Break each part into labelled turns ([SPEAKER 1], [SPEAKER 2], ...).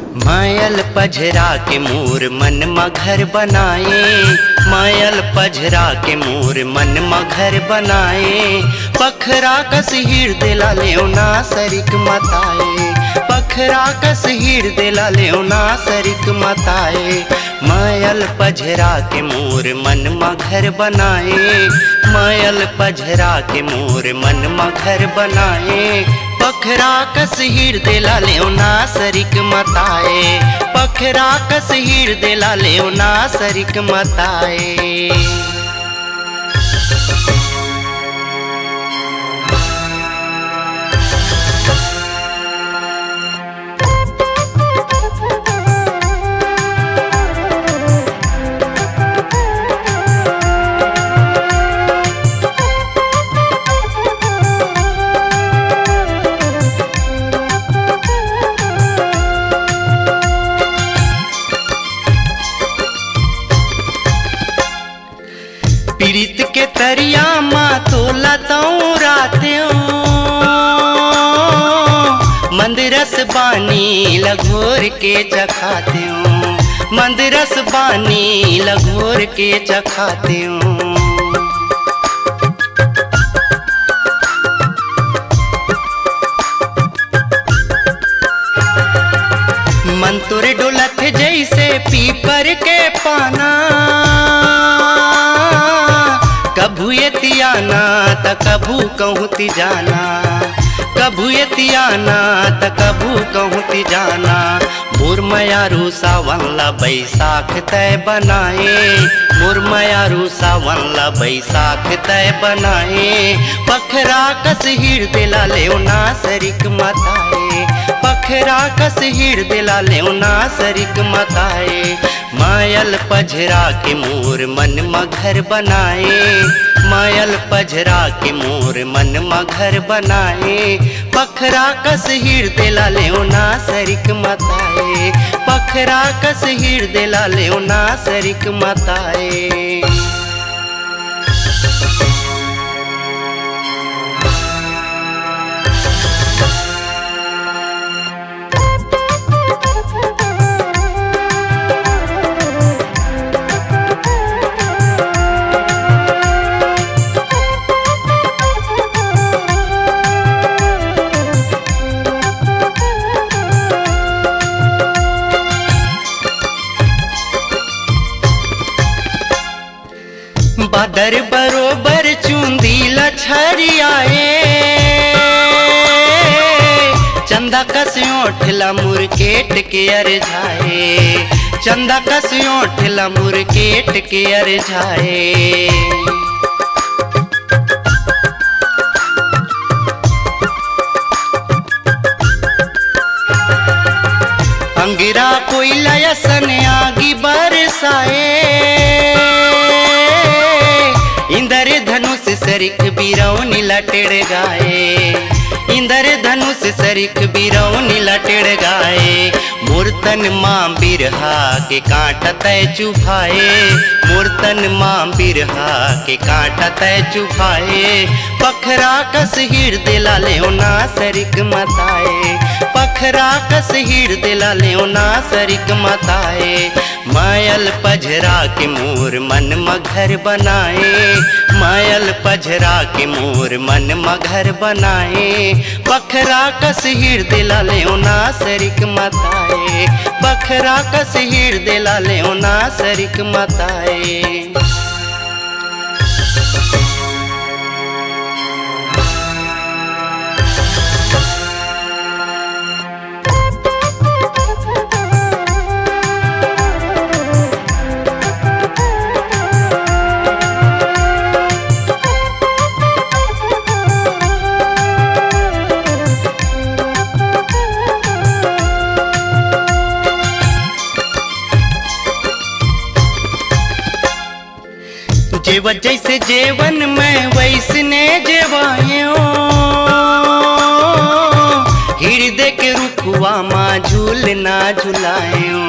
[SPEAKER 1] मायल पझरा के मोर मन मघर बनाए, मायल पझरा के मोर मन मघर बनाए। पखरा कस हीर दिला लेना सरिक मताए, पखरा कस हीर दिला लेना सरिक मताए। मायल पझरा के मोर मन मघर बनाए, मायल पझरा के मोर मन मघर बनाए। पखरा कस हीर दिला लेना सरिक मताए, पखरा कस हीर दिला लेना सरिक मताए। पीड़ित के तरिया माँ तो लताऊं रात्यों, मंदरस बानी लगोर के चखात्यों, मंदरस बानी लगोर के चखात्यों। मन तोरे डोलत जैसे पीपर के पाना, कभू यतियाना त कभू कहूँ जाना, कभू यतियाना त कभू कहूँ जाना। मोर मयारू सावन ला बैसाख तय बनाए, मोर मयारू सावन ला बैसाख तय बनाए। पखरा कस हीर दिला लेना सरिक मताए, पखरा कस हीर दिला लेना सरिक मताए। मायल पझरा के मोर मन मघर बनाए, मायल पझरा के मोर मन मघर बनाए। पखरा कस हीर दिला लेना सरिक मताए, पखरा कस हीर दिला लेना सरिक मताए। बादर बरोबर चूंदी लछरियाए, चंदा कस ओठला मुरकेट के अरझाए, चंदा कस ओठला मुरकेट के अरझाए। अंगिरा कोई लयसन आगी बरसाए, इंदर धनुष सरिक बिरौनी लटेड़ गाए, इंदर धनुष सरिक बिरौनी लटेड़ गाए। मूर्तन माँ बिरहा के कांटा तय चुभाए, मूर्तन माँ बिरहा के कांटा तय चुभाए। पखरा कस हीर दिला लेना सरिक मताए, पखरा कस हीर दिला लेना सरिक मताए। मायल पझरा के मोर मन मघर बनाए, मायल पझरा के मोर मन मघर बनाए। पखरा कस हीर दिला लेना सरिक मताए, पखरा कस हीर दिला लेना सरिक मताए। जेव जैसे जेवन में वैसने जेवायो, हृदय के रुखवा माँ झूल ना झुलायो,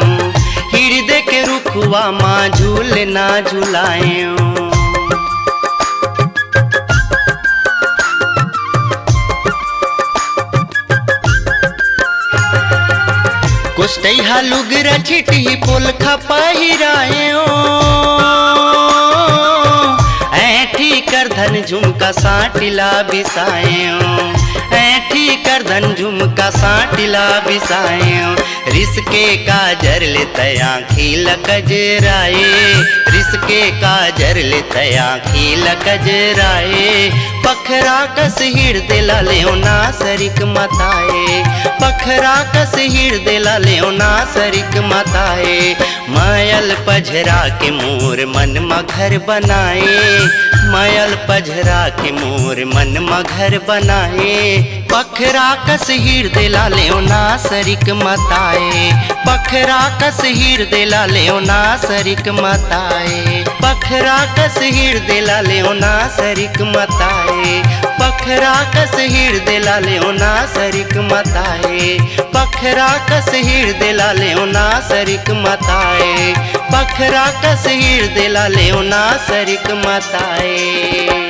[SPEAKER 1] हृदय के रुखवा माँ झूल ना झुलायो। कुष्टैहा लुगरा छिटी पुल खपाहिरायो ऐठी कर धन झुमका साटिला बिसायो ऐठी कर धन झुमका साटिला बिसायो रिसके काजर ले तया खील कजराए रिसके काजर ले तया खील कजराए पखरा कस हिरदे ला लेओना सरिक मताए पखरा कस हिरदे ला लेओना सरिक मताए मायल पझरा के मोर मन में घर बनाए मायल पझरा के मोर मन में घर बनाए पखरा कस हिरदे ला लेओना सरिक मताए पखरा कस हिरदे ला लेओना सरिक मताए पखरा कस हिरदे ला लेओना सरिक मताए पखरा कस हिरदे ला लेओना सरिक मताए पखरा कस हिरदे ला लेओना सरिक मताए पखरा कस हिरदे ला लेओना सरिक मताए।